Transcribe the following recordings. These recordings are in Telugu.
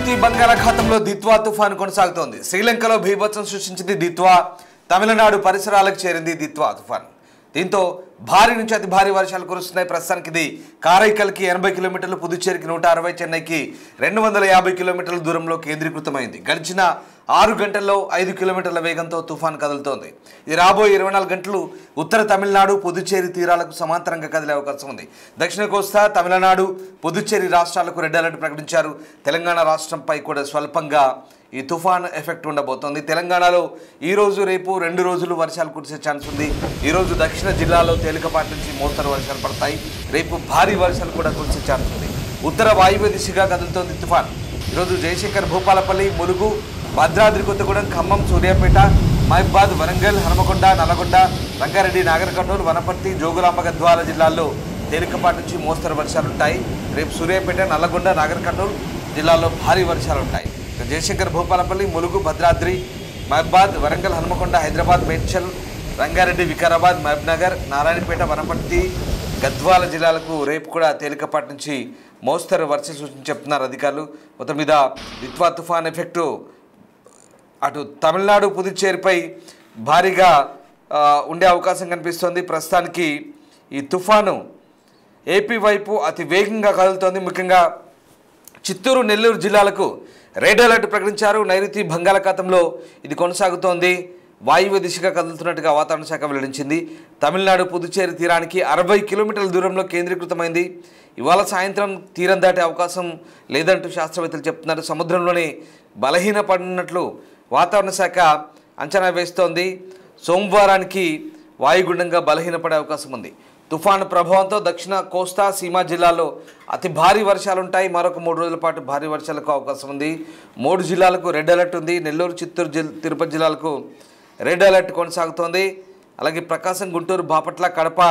నైరుతి బంగాళాఖాతంలో దిత్వా తుఫాను కొనసాగుతోంది. శ్రీలంకలో బీభత్సం సృష్టించింది దిత్వా. తమిళనాడు పరిసరాలకు చేరింది దిత్వా తుఫాన్. దీంతో భారీ నుంచి అతి భారీ వర్షాలు కురుస్తున్నాయి. ప్రస్తుతానికి ఇది కారైకల్కి 80 కిలోమీటర్లు, పుదుచ్చేరికి 160, చెన్నైకి 250 కిలోమీటర్ల దూరంలో కేంద్రీకృతమైంది. గడిచిన 6 గంటల్లో 5 కిలోమీటర్ల వేగంతో తుఫాన్ కదులుతోంది. ఇది రాబోయే 24 గంటలు ఉత్తర తమిళనాడు, పుదుచ్చేరి తీరాలకు సమాంతరంగా కదిలే అవకాశం ఉంది. దక్షిణ కోస్తా, తమిళనాడు, పుదుచ్చేరి రాష్ట్రాలకు రెడ్ అలర్ట్ ప్రకటించారు. తెలంగాణ రాష్ట్రంపై కూడా స్వల్పంగా ఈ తుఫాన్ ఎఫెక్ట్ ఉండబోతోంది. తెలంగాణలో ఈ రోజు రేపు 2 రోజులు వర్షాలు కురిసే ఛాన్స్ ఉంది. ఈరోజు దక్షిణ జిల్లాలో తేలికపాటి నుంచి మోస్తరు వర్షాలు పడతాయి. రేపు భారీ వర్షాలు కూడా కురిసే ఛాన్స్ ఉంది. ఉత్తర వాయువ్య దిశగా కదులుతోంది తుఫాన్. ఈరోజు జయశంకర్, భూపాలపల్లి, ములుగు, భద్రాద్రి కొత్తగూడెం, ఖమ్మం, సూర్యాపేట, మహబాద్, వరంగల్, హనుమకొండ, నల్లగొండ, రంగారెడ్డి, నాగర్ కర్నూలు, వనపర్తి, జోగులాంబ, గద్వాల జిల్లాల్లో తేలికపాటి నుంచి మోస్తరు వర్షాలుంటాయి. రేపు సూర్యాపేట, నల్లగొండ, నాగర్ కర్నూలు జిల్లాల్లో భారీ వర్షాలుంటాయి. జయశంకర్, భూపాలపల్లి, ములుగు, భద్రాద్రి, మహబాద్, వరంగల్, హనుమకొండ, హైదరాబాద్, మేడ్చల్, రంగారెడ్డి, వికారాబాద్, మహబూబ్నగర్, నారాయణపేట, వనపర్తి, గద్వాల జిల్లాలకు రేపు కూడా తేలికపాటి నుంచి మోస్తరు వర్ష సూచన చెప్తున్నారు అధికారులు. మొత్తం మీద దిత్వా తుఫాన్ ఎఫెక్టు అటు తమిళనాడు, పుదుచ్చేరిపై భారీగా ఉండే అవకాశం కనిపిస్తోంది. ప్రస్తుతానికి ఈ తుఫాను ఏపీ వైపు అతి వేగంగా కదులుతోంది. ముఖ్యంగా చిత్తూరు, నెల్లూరు జిల్లాలకు రెడ్ అలర్ట్ ప్రకటించారు. నైరుతి బంగాళాఖాతంలో ఇది కొనసాగుతోంది. వాయువ్య దిశగా కదులుతున్నట్టుగా వాతావరణ శాఖ వెల్లడించింది. తమిళనాడు, పుదుచ్చేరి తీరానికి 60 కిలోమీటర్ల దూరంలో కేంద్రీకృతమైంది. ఇవాళ సాయంత్రం తీరం దాటే అవకాశం లేదంటూ శాస్త్రవేత్తలు చెప్తున్నారు. సముద్రంలోనే బలహీనపడినట్లు వాతావరణ శాఖ అంచనా వేస్తోంది. సోమవారానికి వాయుగుండంగా బలహీనపడే అవకాశం ఉంది. తుఫాను ప్రభావంతో దక్షిణ కోస్తా, సీమా జిల్లాల్లో అతి భారీ వర్షాలుంటాయి. మరొక 3 రోజుల పాటు భారీ వర్షాలకు అవకాశం ఉంది. 3 జిల్లాలకు రెడ్ అలర్ట్ ఉంది. నెల్లూరు, చిత్తూరు, తిరుపతి జిల్లాలకు రెడ్ అలర్ట్ కొనసాగుతోంది. అలాగే ప్రకాశం, గుంటూరు, బాపట్ల, కడప,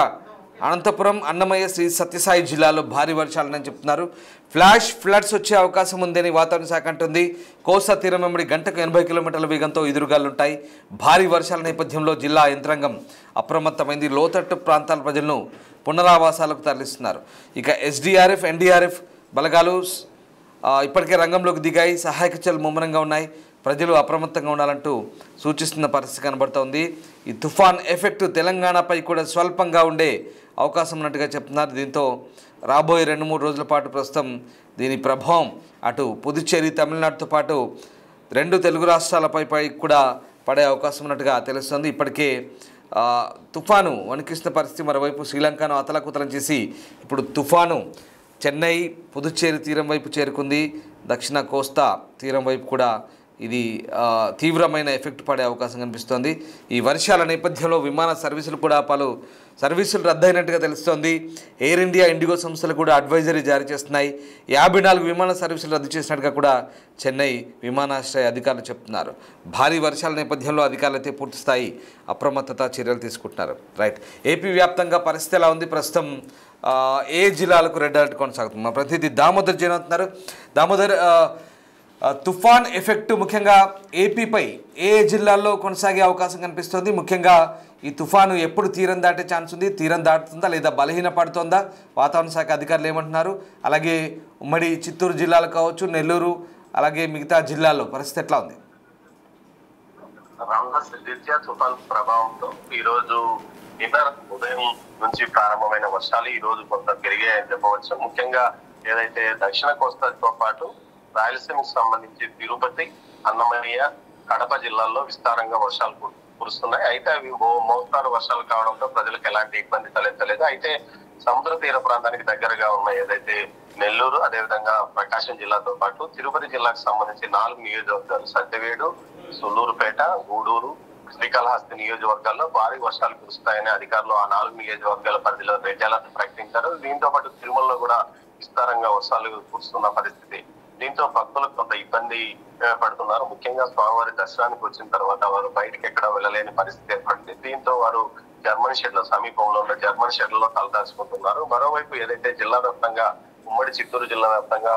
అనంతపురం, అన్నమయ్య, శ్రీ సత్యసాయి జిల్లాలో భారీ వర్షాలని చెప్తున్నారు. ఫ్లాష్ ఫ్లడ్స్ వచ్చే అవకాశం ఉందని వాతావరణ శాఖ అంటుంది. కోస్తా తీరం వెంబడి గంటకు 80 కిలోమీటర్ల వేగంతో ఎదురుగాలుంటాయి. భారీ వర్షాల నేపథ్యంలో జిల్లా యంత్రాంగం అప్రమత్తమైంది. లోతట్టు ప్రాంతాల ప్రజలను పునరావాసాలకు తరలిస్తున్నారు. ఇక ఎస్డీఆర్ఎఫ్, ఎన్డీఆర్ఎఫ్ బలగాలు ఇప్పటికే రంగంలోకి దిగాయి. సహాయక చర్యలు ముమ్మరంగా ఉన్నాయి. ప్రజలు అప్రమత్తంగా ఉండాలంటూ సూచిస్తున్న పరిస్థితి కనబడుతోంది. ఈ తుఫాన్ ఎఫెక్ట్ తెలంగాణపై కూడా స్వల్పంగా ఉండే అవకాశం ఉన్నట్టుగా చెప్తున్నారు. దీంతో రాబోయే 2-3 రోజుల పాటు ప్రస్తుతం దీని ప్రభావం అటు పుదుచ్చేరి, తమిళనాడుతో పాటు 2 తెలుగు రాష్ట్రాలపై కూడా పడే అవకాశం ఉన్నట్టుగా తెలుస్తుంది. ఇప్పటికే తుఫాను వణికిస్తున్న పరిస్థితి. మరోవైపు శ్రీలంకను అతలాకుతలం చేసి ఇప్పుడు తుఫాను చెన్నై, పుదుచ్చేరి తీరం వైపు చేరుకుంది. దక్షిణ కోస్తా తీరం వైపు కూడా ఇది తీవ్రమైన ఎఫెక్ట్ పడే అవకాశం కనిపిస్తోంది. ఈ వర్షాల నేపథ్యంలో విమాన సర్వీసులు కూడా పలు సర్వీసులు రద్దయినట్టుగా తెలుస్తోంది. ఎయిర్ ఇండియా, ఇండిగో సంస్థలు కూడా అడ్వైజరీ జారీ చేస్తున్నాయి. 54 విమాన సర్వీసులు రద్దు చేసినట్టుగా కూడా చెన్నై విమానాశ్రయ అధికారులు చెప్తున్నారు. భారీ వర్షాల నేపథ్యంలో అధికారులు అయితే పూర్తిస్థాయి అప్రమత్తత చర్యలు తీసుకుంటున్నారు. రైట్, ఏపీ వ్యాప్తంగా పరిస్థితి ఎలా ఉంది? ప్రస్తుతం ఏ జిల్లాలకు రెడ్ అలర్ట్ కొనసాగుతుంది? మా ప్రతినిధి దామోదర్ జైన్ అవుతున్నారు. దామోదర్, తుఫాన్ ఎఫెక్ట్ ముఖ్యంగా ఏపీపై ఏ జిల్లాల్లో కొనసాగే అవకాశం కనిపిస్తుంది? ముఖ్యంగా ఈ తుఫాను ఎప్పుడు తీరం దాటే ఛాన్స్ ఉంది? తీరం దాటుతుందా లేదా బలహీన పడుతుందా? వాతావరణ శాఖ అధికారులు ఏమంటున్నారు? అలాగే ఉమ్మడి చిత్తూరు జిల్లాలు కావచ్చు, నెల్లూరు, అలాగే మిగతా జిల్లాల్లో పరిస్థితి ఎట్లా ఉంది? తుఫాన్ ప్రభావంతో ఈ రోజు ఉదయం నుంచి ప్రారంభమైన వర్షాలు ఈ రోజు కొంత పెరిగాయని చెప్పవచ్చు. ముఖ్యంగా ఏదైతే దక్షిణ కోస్తాతో పాటు రాయలసీమకు సంబంధించి తిరుపతి, అన్నమయ్య, కడప జిల్లాల్లో విస్తారంగా వర్షాలు కురుస్తున్నాయి. అయితే అవి మోస్తారు వర్షాలు కావడంతో ప్రజలకు ఎలాంటి ఇబ్బంది తలెత్తలేదు. అయితే సముద్ర తీర ప్రాంతానికి దగ్గరగా ఉన్న ఏదైతే నెల్లూరు, అదేవిధంగా ప్రకాశం జిల్లాతో పాటు తిరుపతి జిల్లాకు సంబంధించి 4 నియోజకవర్గాలు సత్యవేడు, సుల్లూరుపేట, గూడూరు, శ్రీకాళహస్తి నియోజకవర్గాల్లో భారీ వర్షాలు కురుస్తాయని అధికారులు ఆ 4 నియోజకవర్గాల పరిధిలో రెడ్ అలర్ట్ ప్రకటించారు. దీంతో పాటు తిరుమలలో కూడా విస్తారంగా వర్షాలు కురుస్తున్న పరిస్థితి. దీంతో భక్తులకు కొంత ఇబ్బంది పడుతున్నారు. ముఖ్యంగా స్వామివారి దర్శనానికి వచ్చిన తర్వాత వారు బయటకి ఎక్కడ వెళ్ళలేని పరిస్థితి ఏర్పడింది. దీంతో వారు జర్మన్ షెడ్ల సమీపంలో ఉన్న జర్మన్ షెడ్లలో తలదాచుకుంటున్నారు. మరోవైపు ఏదైతే జిల్లా వ్యాప్తంగా ఉమ్మడి చిత్తూరు జిల్లా వ్యాప్తంగా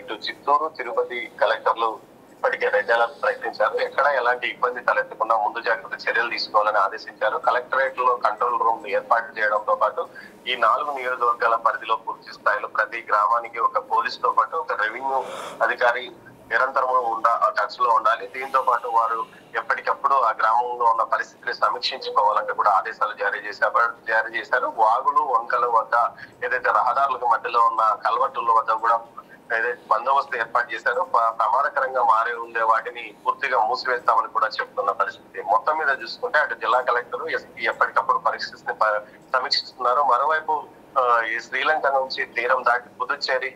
ఇటు చిత్తూరు, తిరుపతి కలెక్టర్లు ఇప్పటికే రెడ్ అలర్ట్ ప్రకటించారు. ఎక్కడ ఎలాంటి ఇబ్బంది తలెత్తకుండా ముందు జాగ్రత్త చర్యలు తీసుకోవాలని ఆదేశించారు. కలెక్టరేట్ లో కంట్రోల్ రూమ్ ఏర్పాటు చేయడంతో పాటు ఈ 4 నియోజకవర్గాల పరిధిలో పూర్తి స్థాయిలో ప్రతి గ్రామానికి ఒక పోలీస్ తో పాటు ఒక రెవెన్యూ అధికారి నిరంతరము టచ్ లో ఉండాలి. దీంతో పాటు వారు ఎప్పటికప్పుడు ఆ గ్రామంలో ఉన్న పరిస్థితిని సమీక్షించుకోవాలంటే కూడా ఆదేశాలు జారీ చేశారు. వాగులు వంకల వద్ద ఏదైతే రహదారులకు మధ్యలో ఉన్న కల్వర్టుల వద్ద కూడా ఏదైతే బందోబస్తు ఏర్పాటు చేశారో ప్రమాదకరంగా మారి ఉండే వాటిని పూర్తిగా మూసివేస్తామని కూడా చెప్తున్న పరిస్థితి. మొత్తం మీద చూసుకుంటే అటు జిల్లా కలెక్టర్, ఎస్పీ ఎప్పటికప్పుడు పరిస్థితిని సమీక్షిస్తున్నారు. మరోవైపు ఈ శ్రీలంక నుంచి తీరం దాటి పుదుచ్చేరి,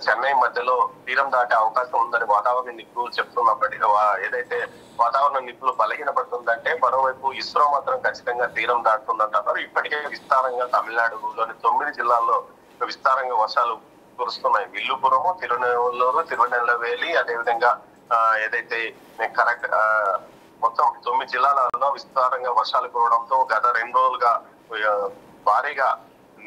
చెన్నై మధ్యలో తీరం దాటే అవకాశం ఉందని వాతావరణ నిపుణులు చెప్తున్నప్పటికీ ఏదైతే వాతావరణ నిపుణులు బలహీనపడుతుందంటే మరోవైపు ఇస్రో మాత్రం ఖచ్చితంగా తీరం దాటుతుందంటున్నారు. ఇప్పటికే విస్తారంగా తమిళనాడులోని 9 జిల్లాల్లో విస్తారంగా వర్షాలు కురుస్తున్నాయి. విల్లుపురము, తిరునెల్లూరు, తిరునెల్లవేలి, అదేవిధంగా ఏదైతే కరెక్ట్ మొత్తం 9 జిల్లాలలో విస్తారంగా వర్షాలు కురవడంతో గత 2 రోజులుగా భారీగా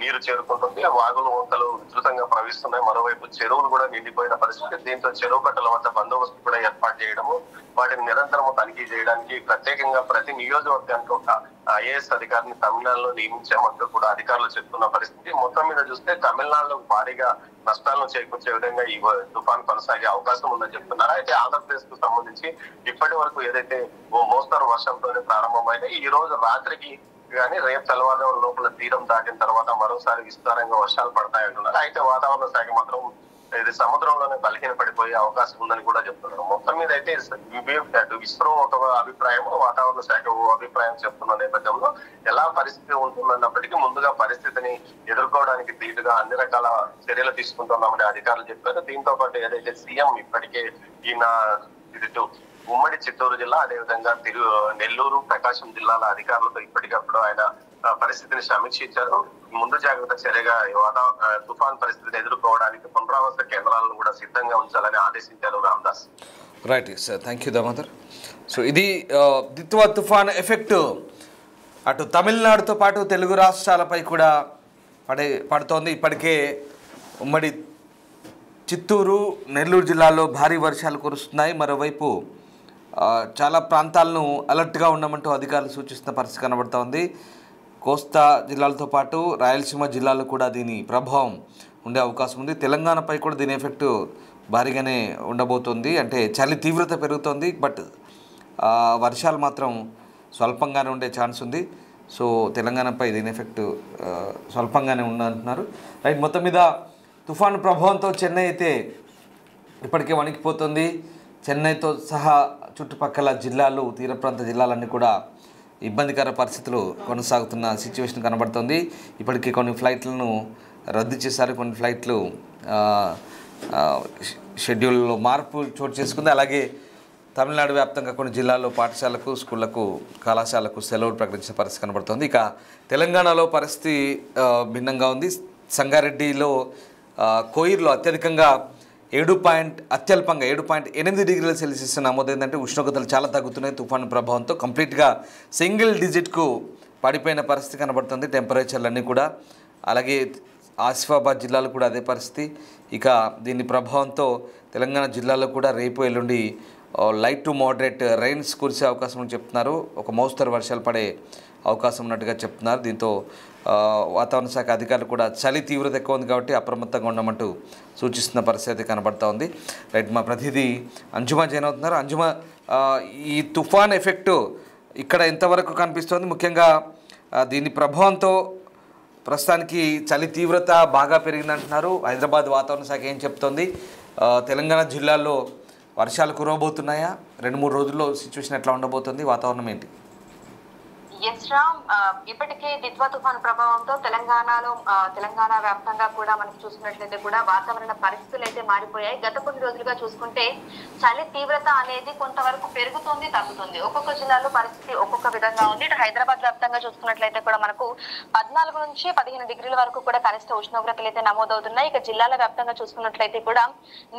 నీరు చేరుకుంటుంది. వాగులు వంకలు విస్తృతంగా ప్రవహిస్తున్నాయి. మరోవైపు చెరువులు కూడా నిండిపోయిన పరిస్థితి. దీంతో చెరువు కట్టల వద్ద బందోబస్తు కూడా ఏర్పాటు చేయడము, వాటిని నిరంతరం తనిఖీ చేయడానికి ప్రత్యేకంగా ప్రతి నియోజకవర్గానికి ఒక ఐఏఎస్ అధికారిని తమిళనాడులో నియమించామంటూ కూడా అధికారులు చెప్తున్న పరిస్థితి. మొత్తం మీద చూస్తే తమిళనాడులో భారీగా నష్టాలను చేకూర్చే విధంగా ఈ తుఫాన్ కొనసాగే అవకాశం ఉందని చెప్తున్నారు. అయితే ఆంధ్రప్రదేశ్ కు సంబంధించి ఇప్పటి వరకు ఏదైతే మోస్తరు వర్షంతోనే ప్రారంభమైన ఈ రోజు రాత్రికి కానీ రేపు తెల్లవారుజామున లోపల తీరం దాటిన తర్వాత మరోసారి విస్తారంగా వర్షాలు పడతాయంటున్నారు. అయితే వాతావరణ శాఖ మాత్రం ఇది సముద్రంలోనే బలహీన పడిపోయే అవకాశం ఉందని కూడా చెప్తున్నారు. మొత్తం మీద అయితే ఇస్రో ఒక అభిప్రాయం, వాతావరణ శాఖ అభిప్రాయం చెప్తున్న నేపథ్యంలో ఎలా పరిస్థితి ఉంటుందన్నప్పటికీ ముందుగా పరిస్థితిని ఎదుర్కోవడానికి ధీటుగా అన్ని రకాల చర్యలు తీసుకుంటున్నామని అధికారులు చెప్పారు. దీంతో పాటు ఏదైతే సీఎం ఇప్పటికే ఈయన ఉమ్మడి చిత్తూరు జిల్లా, అదేవిధంగా నెల్లూరు, ప్రకాశం జిల్లాల అధికారులతో ఇప్పటికప్పుడు ఆయన పరిస్థితిని సమీక్షించారు. ముందు జాగ్రత్త చర్యగా తుఫాన్ పరిస్థితిని ఎదుర్కోవడానికి పునరావాస కేంద్రాలను కూడా సిద్ధంగా ఉంచాలని ఆదేశించారు Ramadas. Right sir, thank you Damodar. So ఇది దిత్వా తుఫాన్ ఎఫెక్ట్ అటు తమిళనాడుతో పాటు తెలుగు రాష్ట్రాలపై కూడా పడుతోంది. ఇప్పటికే ఉమ్మడి చిత్తూరు, నెల్లూరు జిల్లాల్లో భారీ వర్షాలు కురుస్తున్నాయి. మరోవైపు చాలా ప్రాంతాలను అలర్ట్గా ఉండమంటూ అధికారులు సూచిస్తున్న పరిస్థితి కనబడుతోంది. కోస్తా జిల్లాలతో పాటు రాయలసీమ జిల్లాలో కూడా దీని ప్రభావం ఉండే అవకాశం ఉంది. తెలంగాణపై కూడా దీని ఎఫెక్ట్ భారీగానే ఉండబోతుంది. అంటే చలి తీవ్రత పెరుగుతోంది, బట్ వర్షాలు మాత్రం స్వల్పంగానే ఉండే ఛాన్స్ ఉంది. సో తెలంగాణపై దీని ఎఫెక్ట్ స్వల్పంగానే ఉందంటున్నారు. రైట్, మొత్తం మీద తుఫాను ప్రభావంతో చెన్నై అయితే ఇప్పటికే వణికిపోతుంది. చెన్నైతో సహా చుట్టుపక్కల జిల్లాలు, తీర ప్రాంత జిల్లాలన్నీ కూడా ఇబ్బందికర పరిస్థితులు కొనసాగుతున్న సిచ్యువేషన్ కనబడుతుంది. ఇప్పటికే కొన్ని ఫ్లైట్లను రద్దు చేశారు, కొన్ని ఫ్లైట్లు షెడ్యూల్లో మార్పు చోటు చేసుకుంది. అలాగే తమిళనాడు వ్యాప్తంగా కొన్ని జిల్లాల్లో పాఠశాలకు, స్కూళ్లకు, కళాశాలకు సెలవులు ప్రకటించిన పరిస్థితి కనబడుతుంది. ఇక తెలంగాణలో పరిస్థితి భిన్నంగా ఉంది. సంగారెడ్డిలో కోయిర్లో అత్యధికంగా 7.8 డిగ్రీల సెల్సియస్ నమోదైందంటే ఉష్ణోగ్రతలు చాలా తగ్గుతున్నాయి. తుఫాను ప్రభావంతో కంప్లీట్గా సింగిల్ డిజిట్కు పడిపోయిన పరిస్థితి కనబడుతుంది టెంపరేచర్లన్నీ కూడా. అలాగే ఆసిఫాబాద్ జిల్లాలో కూడా అదే పరిస్థితి. ఇక దీని ప్రభావంతో తెలంగాణ జిల్లాలో కూడా రేపు ఎల్లుండి లైట్ టు మోడరేట్ రైన్స్ కురిసే అవకాశం అని చెప్తున్నారు. ఒక మోస్తరు వర్షాలు పడే అవకాశం ఉన్నట్టుగా చెప్తున్నారు. దీంతో వాతావరణ శాఖ అధికారులు కూడా చలి తీవ్రత ఎక్కువ ఉంది కాబట్టి అప్రమత్తంగా ఉండమంటూ సూచిస్తున్న పరిస్థితి కనబడుతూ ఉంది. రైట్, మా ప్రతినిధి అంజుమా జైన్ అవుతున్నారు. అంజుమా, ఈ తుఫాన్ ఎఫెక్ట్ ఇక్కడ ఎంతవరకు కనిపిస్తోంది? ముఖ్యంగా దీని ప్రభావంతో ప్రస్తుతానికి చలి తీవ్రత బాగా పెరిగిందంటున్నారు. హైదరాబాద్ వాతావరణ శాఖ ఏం చెప్తోంది? తెలంగాణ జిల్లాల్లో వర్షాలు కురవబోతున్నాయా? 2-3 రోజుల్లో సిచ్యువేషన్ ఎట్లా ఉండబోతుంది? వాతావరణం ఏంటి? ఎస్ రామ్, ఇప్పటికే దిత్వా తుఫాను ప్రభావంతో తెలంగాణ వ్యాప్తంగా కూడా మనకి చూసుకున్నట్లయితే కూడా వాతావరణ పరిస్థితులు అయితే మారిపోయాయి. గత కొన్ని రోజులుగా చూసుకుంటే చలి తీవ్రత అనేది కొంతవరకు పెరుగుతుంది, తగ్గుతుంది. ఒక్కొక్క జిల్లాలో పరిస్థితి ఒక్కొక్క విధంగా ఉంది. ఇటు హైదరాబాద్ వ్యాప్తంగా చూసుకున్నట్లయితే కూడా మనకు 14 నుంచి 15 డిగ్రీల వరకు కూడా కనిష్ట ఉష్ణోగ్రతలు అయితే నమోదవుతున్నాయి. ఇక జిల్లాల వ్యాప్తంగా చూసుకున్నట్లయితే కూడా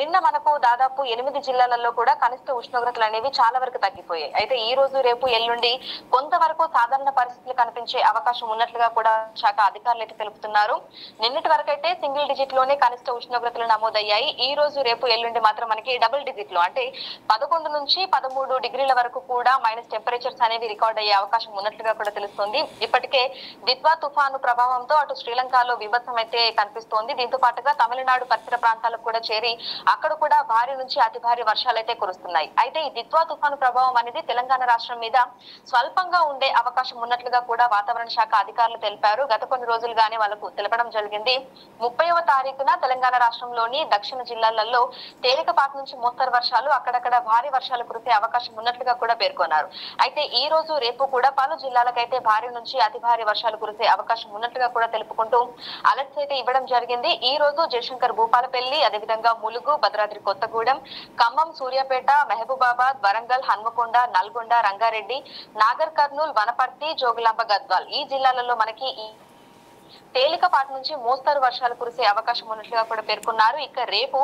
నిన్న మనకు దాదాపు 8 జిల్లాలలో కూడా కనిష్ట ఉష్ణోగ్రతలు అనేవి చాలా వరకు తగ్గిపోయాయి. అయితే ఈ రోజు, రేపు, ఎల్లుండి కొంతవరకు సాధారణ పరిస్థితులు కనిపించే అవకాశం ఉన్నట్లుగా కూడా శాఖ అధికారులు అయితే తెలుపుతున్నారు. నిన్నటి వరకైతే సింగిల్ డిజిట్ లోనే కనిష్ట ఉష్ణోగ్రతలు నమోదయ్యాయి. ఈ రోజు రేపు ఎల్లుండి మాత్రం మనకి డబుల్ డిజిట్ లో అంటే 11 నుంచి 13 డిగ్రీల వరకు కూడా మైనస్ టెంపరేచర్స్ అనేవి రికార్డ్ అయ్యే అవకాశం ఉన్నట్లుగా కూడా తెలుస్తోంది. ఇప్పటికే దిత్వా తుఫాను ప్రభావంతో అటు శ్రీలంకలో విభత్సం అయితే కనిపిస్తోంది. దీంతో పాటుగా తమిళనాడు పరిసర ప్రాంతాలకు కూడా చేరి అక్కడ కూడా భారీ నుంచి అతి భారీ వర్షాలు అయితే కురుస్తున్నాయి. అయితే ఈ దిత్వా తుఫాను ప్రభావం అనేది తెలంగాణ రాష్ట్రం మీద స్వల్పంగా ఉండే అవకాశం ఉన్నట్లుగా కూడా వాతావరణ శాఖ అధికారులు తెలిపారు. గత కొన్ని రోజులుగానే వాళ్ళకు తెలపడం జరిగింది. 30వ తారీఖున తెలంగాణ రాష్ట్రంలోని దక్షిణ జిల్లాలలో తేలికపాటి నుంచి మోస్తరు వర్షాలు, అక్కడక్కడ భారీ వర్షాలు కురిసే అవకాశం ఉన్నట్లుగా కూడా పేర్కొన్నారు. అయితే ఈ రోజు రేపు కూడా పలు జిల్లాలకైతే భారీ నుంచి అతి భారీ వర్షాలు కురిసే అవకాశం ఉన్నట్లుగా కూడా తెలుపుకుంటూ అలర్ట్స్ అయితే ఇవ్వడం జరిగింది. ఈ రోజు జయశంకర్ భూపాలపల్లి, అదేవిధంగా ములుగు, భద్రాద్రి కొత్తగూడెం, ఖమ్మం, సూర్యాపేట, మహబూబాబాద్, వరంగల్, హన్మకొండ, నల్గొండ, రంగారెడ్డి, నాగర్ కర్నూల్, వనపర్తి, జోగులాంబ, గద్వాల్ ఈ జిల్లాలలో మనకి తేలికపాటి నుంచి మోస్తరు వర్షాలు కురిసే అవకాశం ఉన్నట్లుగా కూడా పేర్కొన్నారు. ఇక రేపు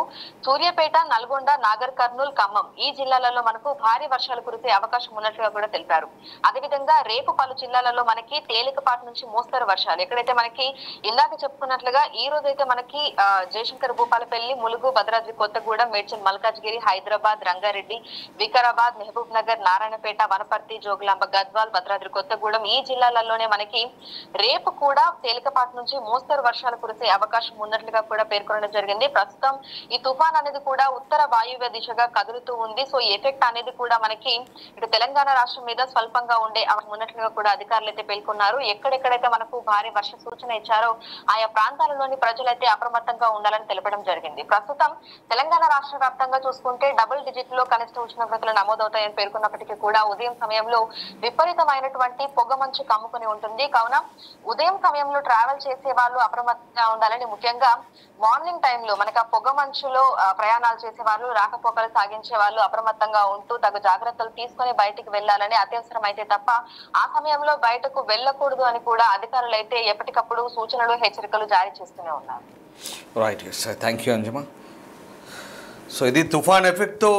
సూర్యాపేట, నల్గొండ, నాగర్ కర్నూల్, ఖమ్మం ఈ జిల్లాలలో మనకు భారీ వర్షాలు కురిసే అవకాశం ఉన్నట్లుగా కూడా తెలిపారు. అదేవిధంగా రేపు పలు జిల్లాలలో మనకి తేలికపాటి నుంచి మోస్తరు వర్షాలు, ఎక్కడైతే మనకి ఇందాక చెప్పుకున్నట్లుగా ఈ రోజు అయితే మనకి జయశంకర్ భూపాలపల్లి, ములుగు, భద్రాద్రి కొత్తగూడెం, మేడ్చల్ మల్కాజ్గిరి, హైదరాబాద్, రంగారెడ్డి, వికారాబాద్, మహబూబ్ నగర్, నారాయణపేట, వనపర్తి, జోగులాంబ, గద్వాల్, భద్రాద్రి కొత్తగూడెం ఈ జిల్లాలలోనే మనకి రేపు కూడా తేలికపాటి నుంచి మోస్తరు వర్షాలు కురిసే అవకాశం ఉన్నట్లుగా కూడా పేర్కొనడం జరిగింది. ప్రస్తుతం ఈ తుఫాన్ అనేది కూడా ఉత్తర వాయువ్య దిశగా కదులుతూ ఉంది. సో ఈ ఎఫెక్ట్ అనేది కూడా మనకి ఇటు తెలంగాణ రాష్ట్రం మీద స్వల్పంగా ఉండే ఉన్నట్లుగా కూడా అధికారులు అయితే పేర్కొన్నారు. ఎక్కడెక్కడైతే మనకు భారీ వర్ష సూచన ఇచ్చారో ఆయా ప్రాంతాలలోని ప్రజలైతే అప్రమత్తంగా ఉండాలని తెలపడం జరిగింది. ప్రస్తుతం తెలంగాణ రాష్ట్ర వ్యాప్తంగా చూసుకుంటే డబుల్ డిజిట్ లో కనిష్ట ఉష్ణోగ్రతలు నమోదవుతాయని పేర్కొన్నప్పటికీ కూడా ఉదయం సమయంలో విపరీతమైనటువంటి పొగ మంచు కమ్ముకుని ఉంటుంది. కావున ఉదయం సమయంలో ట్రావెల్ చేసే వాళ్ళు అప్రమత్తంగా ఉండాలని, ముఖ్యంగా మార్నింగ్ టైంలో మనకి ఆ పొగ మంచులో ప్రయాణాలు చేసే వాళ్ళు, రాకపోకలు సాగించే వాళ్ళు అప్రమత్తంగా ఉంటూ తగు జాగ్రత్తలు తీసుకొని బయటికి వెళ్లాలని, అత్యవసరం అయితే తప్ప ఆ సమయంలో బయటకు వెళ్ళకూడదు అని కూడా అధికారులు అయితే ఎప్పటికప్పుడు సూచనలు, హెచ్చరికలు జారీ చేస్తూనే ఉన్నారు. Right, thank you Anjama. So ఇది తుఫాన్ ఎఫెక్ట్తో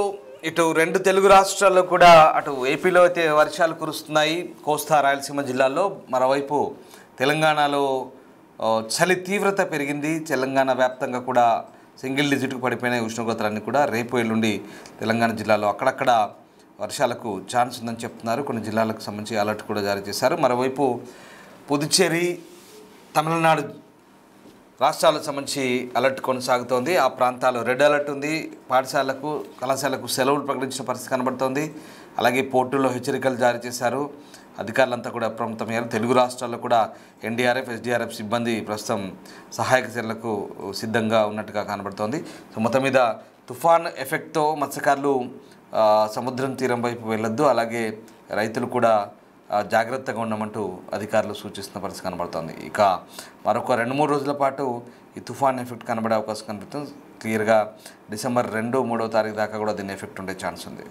ఇటు రెండు తెలుగు రాష్ట్రాల్లో కూడా అటు ఏపీలో అయితే వర్షాలు కురుస్తున్నాయి, కోస్తా రాయలసీమ జిల్లాల్లో. మరోవైపు తెలంగాణలో చలి తీవ్రత పెరిగింది. తెలంగాణ వ్యాప్తంగా కూడా సింగిల్ డిజిట్కు పడిపోయిన ఉష్ణోగ్రతలన్నీ కూడా రేపు ఎల్లుండి తెలంగాణ జిల్లాలో అక్కడక్కడ వర్షాలకు ఛాన్స్ ఉందని చెప్తున్నారు. కొన్ని జిల్లాలకు సంబంధించి అలర్ట్ కూడా జారీ చేశారు. మరోవైపు పుదుచ్చేరి, తమిళనాడు రాష్ట్రాలకు సంబంధించి అలర్ట్ కొనసాగుతోంది. ఆ ప్రాంతాల్లో రెడ్ అలర్ట్ ఉంది. పాఠశాలకు, కళాశాలకు సెలవులు ప్రకటించిన పరిస్థితి కనబడుతోంది. అలాగే పోర్టుల్లో హెచ్చరికలు జారీ చేశారు. అధికారులంతా కూడా అప్రమత్తమయ్యారు. తెలుగు రాష్ట్రాల్లో కూడా ఎన్డీఆర్ఎఫ్, ఎస్డీఆర్ఎఫ్ సిబ్బంది ప్రస్తుతం సహాయక చర్యలకు సిద్ధంగా ఉన్నట్టుగా కనబడుతోంది. సో మొత్తం మీద తుఫాన్ ఎఫెక్ట్తో మత్స్యకారులు సముద్రం తీరం వైపు వెళ్ళొద్దు, అలాగే రైతులు కూడా జాగ్రత్తగా ఉండమంటూ అధికారులు సూచిస్తున్న పరిస్థితి కనబడుతోంది. ఇక మరొక 2-3 రోజుల పాటు ఈ తుఫాన్ ఎఫెక్ట్ కనబడే అవకాశం కనిపిస్తుంది. క్లియర్గా డిసెంబర్ 2, 3వ తారీఖు దాకా కూడా దీని ఎఫెక్ట్ ఉండే ఛాన్స్ ఉంది.